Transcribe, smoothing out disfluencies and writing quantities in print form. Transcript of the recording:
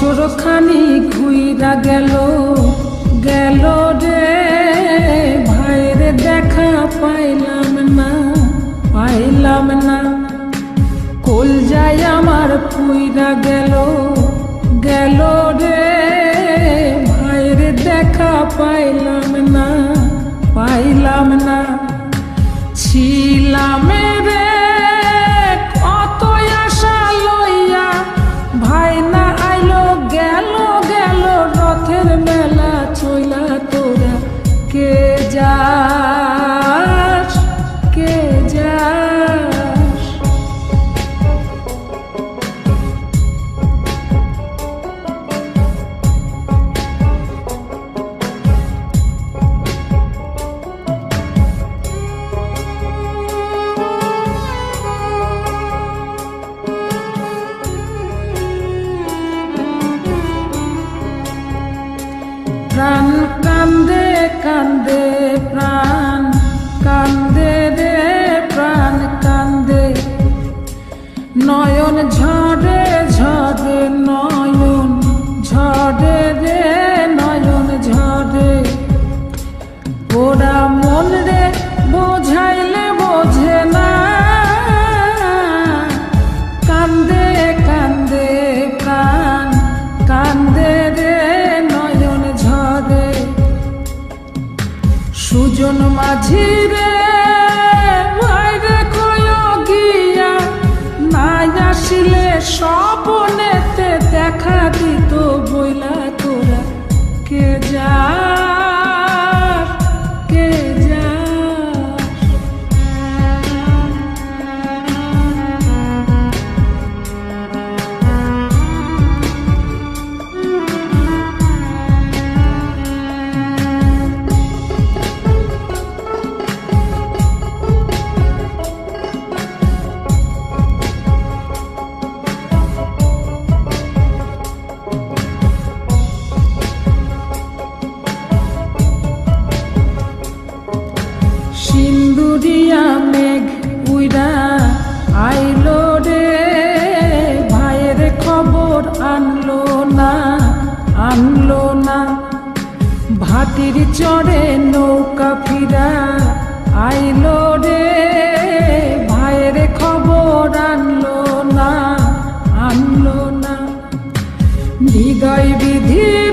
বছর খানি ঘুইরা গেল গেল রে ভাইরে দেখা পাইলাম না কল যায় আমার পুইরা গেল গেল রে ভাইরে দেখা পাইলাম না ছিলাম রে কত আশা লইয়া ভাই না আইলো গেল গেল রথের মেলা চইলা তোরা কে যাস কে যাস প্রাণ কান্দে কান্দে প্রাণ কান্দে রে প্রাণ কান্দে নয়ন ঝরে ঝরে নয়ন ঝরে রে নয়ন ঝরে ওরা মন রে বোঝাইলে বোঝে না কান্দে কান্দে প্রাণ কান্দে রে সুজন মাঝি রে ভাইরে কয় গিয়া নাই আসিলে স্বপনেতে দেখা দিত বইলা তোরা কে যাস কে যাস সিন্দুরিয়া মেঘ উইরা আইলো রে ভাইয়ের খবর আনলো না ভাটির চড়ে নৌকা ফিরা আইলো রে ভাইয়ের খবর আনলো না হৃদয় বিধি